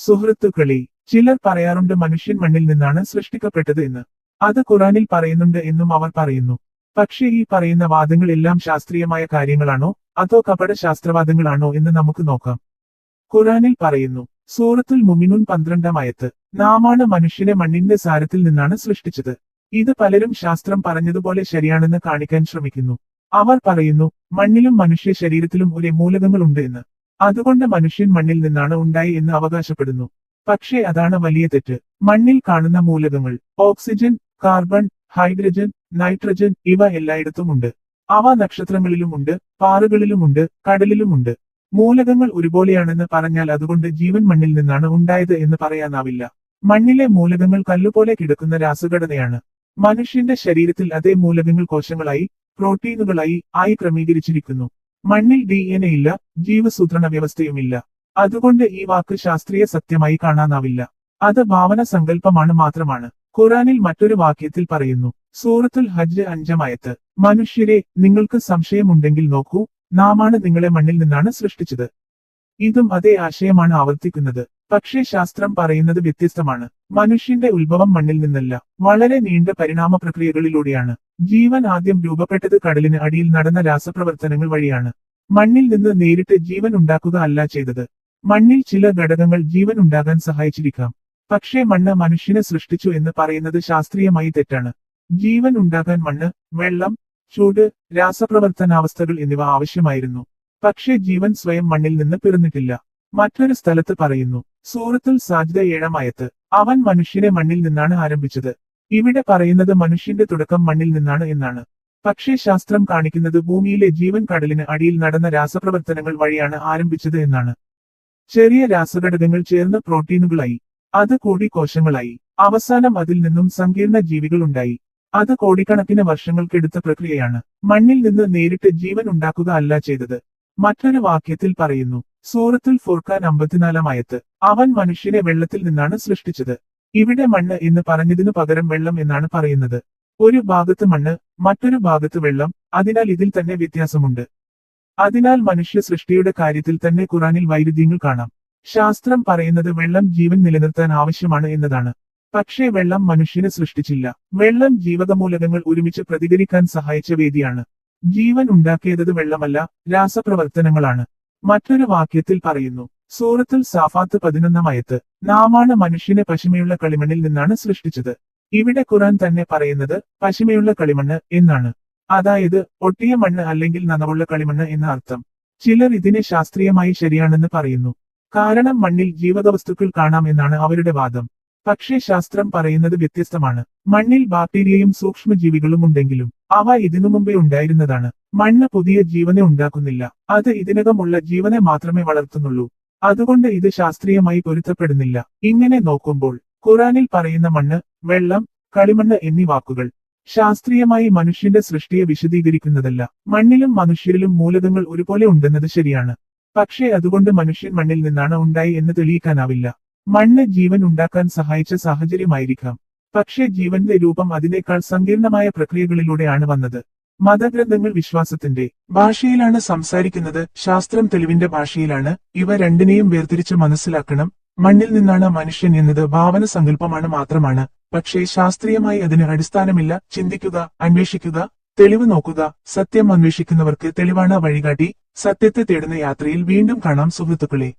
സുഹൃത്തുക്കളെ, ചിലർ പറയാറുണ്ട് മനുഷ്യൻ മണ്ണിൽ നിന്നാണ് സൃഷ്ടിക്കപ്പെട്ടത് എന്ന്. അത് ഖുറാനിൽ പറയുന്നുണ്ട് എന്നും അവർ പറയുന്നു. പക്ഷേ ഈ പറയുന്ന വാദങ്ങൾ എല്ലാം ശാസ്ത്രീയമായ കാര്യങ്ങളാണോ അതോ കപട ശാസ്ത്രവാദങ്ങളാണോ എന്ന് നമുക്ക് നോക്കാം. ഖുറാനിൽ പറയുന്നു, സൂറത്തുൽ മുഅ്മിനൂൻ 12-ാം ആയത്ത്, നാമാണ് മനുഷ്യനെ മണ്ണിന്റെ സാരത്തിൽ നിന്നാണ് സൃഷ്ടിച്ചത്. ഇത് പലരും ശാസ്ത്രം പറഞ്ഞതുപോലെ ശരിയാണെന്ന് കാണിക്കാൻ ശ്രമിക്കുന്നു. അവർ പറയുന്നു, മണ്ണിലും മനുഷ്യ ശരീരത്തിലും ഒരേ മൂലകങ്ങൾ ഉണ്ട് എന്ന്. അതുകൊണ്ട് മനുഷ്യൻ മണ്ണിൽ നിന്നാണ് ഉണ്ടായി എന്ന് അവകാശപ്പെടുന്നു. പക്ഷേ അതാണ് വലിയ തെറ്റ്. മണ്ണിൽ കാണുന്ന മൂലകങ്ങൾ ഓക്സിജൻ, കാർബൺ, ഹൈഡ്രജൻ, നൈട്രജൻ ഇവ എല്ലായിടത്തുമുണ്ട്. അവ നക്ഷത്രങ്ങളിലുമുണ്ട്, പാറകളിലുമുണ്ട്, കടലിലുമുണ്ട്. മൂലകങ്ങൾ ഒരുപോലെയാണെന്ന് പറഞ്ഞാൽ അതുകൊണ്ട് ജീവൻ മണ്ണിൽ നിന്നാണ് ഉണ്ടായത് എന്ന് പറയാനാവില്ല. മണ്ണിലെ മൂലകങ്ങൾ കല്ലുപോലെ കിടക്കുന്ന രാസഘടനയാണ്. മനുഷ്യന്റെ ശരീരത്തിൽ അതേ മൂലകങ്ങൾ കോശങ്ങളായി, പ്രോട്ടീനുകളായി ആയി ക്രമീകരിച്ചിരിക്കുന്നു. മണ്ണിൽ DNA ഇല്ല, ജീവസൂത്രണ വ്യവസ്ഥയുമില്ല. അതുകൊണ്ട് ഈ വാക്ക് ശാസ്ത്രീയ സത്യമായി കാണാനാവില്ല. അത് ഭാവന സങ്കല്പമാണ് മാത്രമാണ്. ഖുറാനിൽ മറ്റൊരു വാക്യത്തിൽ പറയുന്നു, സൂറത്തുൽ ഹജ്ജ് 5-ാം ആയത്ത്, മനുഷ്യരെ, നിങ്ങൾക്ക് സംശയമുണ്ടെങ്കിൽ നോക്കൂ, നാമാണ് നിങ്ങളെ മണ്ണിൽ നിന്നാണ് സൃഷ്ടിച്ചത്. ഇതും അതേ ആശയമാണ് ആവർത്തിക്കുന്നത്. പക്ഷേ ശാസ്ത്രം പറയുന്നത് വ്യത്യസ്തമാണ്. മനുഷ്യന്റെ ഉത്ഭവം മണ്ണിൽ നിന്നല്ല, വളരെ നീണ്ട പരിണാമ പ്രക്രിയകളിലൂടെയാണ്. ജീവൻ ആദ്യം രൂപപ്പെട്ടത് കടലിന് അടിയിൽ നടന്ന രാസപ്രവർത്തനങ്ങൾ വഴിയാണ്. മണ്ണിൽ നിന്ന് നേരിട്ട് ജീവൻ ഉണ്ടാക്കുക അല്ല ചെയ്തത്. മണ്ണിൽ ചില ഘടകങ്ങൾ ജീവൻ ഉണ്ടാകാൻ സഹായിച്ചിരിക്കാം. പക്ഷേ മണ്ണ് മനുഷ്യനെ സൃഷ്ടിച്ചു എന്ന് പറയുന്നത് ശാസ്ത്രീയമായി തെറ്റാണ്. ജീവൻ ഉണ്ടാകാൻ മണ്ണ്, വെള്ളം, ചൂട്, രാസപ്രവർത്തനാവസ്ഥകൾ എന്നിവ ആവശ്യമായിരുന്നു. പക്ഷേ ജീവൻ സ്വയം മണ്ണിൽ നിന്ന് പിറന്നിട്ടില്ല. മറ്റൊരു സ്ഥലത്ത് പറയുന്നു, സൂറത്തുൽ സാജിദ 7-ാം ആയത്ത്, അവൻ മനുഷ്യനെ മണ്ണിൽ നിന്നാണ് ആരംഭിച്ചത്. ഇവിടെ പറയുന്നത് മനുഷ്യന്റെ തുടക്കം മണ്ണിൽ നിന്നാണ് എന്നാണ്. പക്ഷേ ശാസ്ത്രം കാണിക്കുന്നത് ഭൂമിയിലെ ജീവൻ കടലിന് അടിയിൽ നടന്ന രാസപ്രവർത്തനങ്ങൾ വഴിയാണ് ആരംഭിച്ചത് എന്നാണ്. ചെറിയ രാസഘടകങ്ങൾ ചേർന്ന് പ്രോട്ടീനുകളായി, അത് കൂടി കോശങ്ങളായി, അവസാനം അതിൽ നിന്നും സങ്കീർണ ജീവികൾ ഉണ്ടായി. അത് കോടിക്കണക്കിന് വർഷങ്ങൾക്കെടുത്ത പ്രക്രിയയാണ്. മണ്ണിൽ നിന്ന് നേരിട്ട് ജീവൻ ഉണ്ടാക്കുക അല്ല ചെയ്തത്. മറ്റൊരു വാക്യത്തിൽ പറയുന്നു, സൂറത്തുൽ ഫുർഖാൻ 54-ാം ആയത്ത്, അവൻ മനുഷ്യനെ വെള്ളത്തിൽ നിന്നാണ് സൃഷ്ടിച്ചത്. ഇവിടെ മണ്ണ് എന്ന് പറഞ്ഞതിനു പകരം വെള്ളം എന്നാണ് പറയുന്നത്. ഒരു ഭാഗത്ത് മണ്ണ്, മറ്റൊരു ഭാഗത്ത് വെള്ളം, അതിനാൽ ഇതിൽ തന്നെ വ്യത്യാസമുണ്ട്. അതിനാൽ മനുഷ്യ സൃഷ്ടിയുടെ കാര്യത്തിൽ തന്നെ ഖുറാനിൽ വൈരുദ്ധ്യങ്ങൾ കാണാം. ശാസ്ത്രം പറയുന്നത് വെള്ളം ജീവൻ നിലനിർത്താൻ ആവശ്യമാണ് എന്നതാണ്. പക്ഷേ വെള്ളം മനുഷ്യനെ സൃഷ്ടിച്ചില്ല. വെള്ളം ജീവകമൂലകങ്ങൾ ഒരുമിച്ച് പ്രതികരിക്കാൻ സഹായിച്ച വേദിയാണ്. ജീവൻ ഉണ്ടാക്കിയത് വെള്ളമല്ല, രാസപ്രവർത്തനങ്ങളാണ്. മറ്റൊരു വാക്യത്തിൽ പറയുന്നു, സൂറത്തുൽ സാഫാത്ത് 11-ാം ആയത്ത്, നാമാണ് മനുഷ്യനെ പശിമയുള്ള കളിമണ്ണിൽ നിന്നാണ് സൃഷ്ടിച്ചത്. ഇവിടെ ഖുറാൻ തന്നെ പറയുന്നത് പശിമയുള്ള കളിമണ്ണ് എന്നാണ്. അതായത് ഒട്ടിയ മണ്ണ് അല്ലെങ്കിൽ നനവുള്ള കളിമണ്ണ് എന്ന അർത്ഥം. ചിലർ ഇതിനെ ശാസ്ത്രീയമായി ശരിയാണെന്ന് പറയുന്നു. കാരണം മണ്ണിൽ ജീവകവസ്തുക്കൾ കാണാം എന്നാണ് അവരുടെ വാദം. പക്ഷേ ശാസ്ത്രം പറയുന്നത് വ്യത്യസ്തമാണ്. മണ്ണിൽ ബാക്ടീരിയയും സൂക്ഷ്മജീവികളും ഉണ്ടെങ്കിലും അവ ഇതിനു മുമ്പേ ഉണ്ടായിരുന്നതാണ്. മണ്ണ് പുതിയ ജീവനെ ഉണ്ടാക്കുന്നില്ല, അത് ഇതിനകമുള്ള ജീവനെ മാത്രമേ വളർത്തുന്നുള്ളൂ. അതുകൊണ്ട് ഇത് ശാസ്ത്രീയമായി പൊരുത്തപ്പെടുന്നില്ല. ഇങ്ങനെ നോക്കുമ്പോൾ ഖുറാനിൽ പറയുന്ന മണ്ണ്, വെള്ളം, കളിമണ്ണ് എന്നീ വാക്കുകൾ ശാസ്ത്രീയമായി മനുഷ്യന്റെ സൃഷ്ടിയെ വിശദീകരിക്കുന്നതല്ല. മണ്ണിലും മനുഷ്യരിലും മൂലകങ്ങൾ ഒരുപോലെ ഉണ്ടെന്നത് ശരിയാണ്. പക്ഷേ അതുകൊണ്ട് മനുഷ്യൻ മണ്ണിൽ നിന്നാണ് ഉണ്ടായി എന്ന് തെളിയിക്കാനാവില്ല. മണ്ണ് ജീവൻ ഉണ്ടാക്കാൻ സഹായിച്ച സാഹചര്യമായിരിക്കാം. പക്ഷേ ജീവന്റെ രൂപം അതിനേക്കാൾ സങ്കീർണമായ പ്രക്രിയകളിലൂടെയാണ് വന്നത്. മതഗ്രന്ഥങ്ങൾ വിശ്വാസത്തിന്റെ ഭാഷയിലാണ് സംസാരിക്കുന്നത്, ശാസ്ത്രം തെളിവിന്റെ ഭാഷയിലാണ്. ഇവ രണ്ടിനെയും വേർതിരിച്ച് മനസ്സിലാക്കണം. മണ്ണിൽ നിന്നാണ് മനുഷ്യൻ എന്നത് ഭാവന സങ്കല്പമാണ് മാത്രമാണ്. പക്ഷേ ശാസ്ത്രീയമായി അതിന് അടിസ്ഥാനമില്ല. ചിന്തിക്കുക, അന്വേഷിക്കുക, തെളിവ് നോക്കുക. സത്യം അന്വേഷിക്കുന്നവർക്ക് തെളിവാണ് വഴികാട്ടി. സത്യത്തെ തേടുന്ന യാത്രയിൽ വീണ്ടും കാണാം സുഹൃത്തുക്കളെ.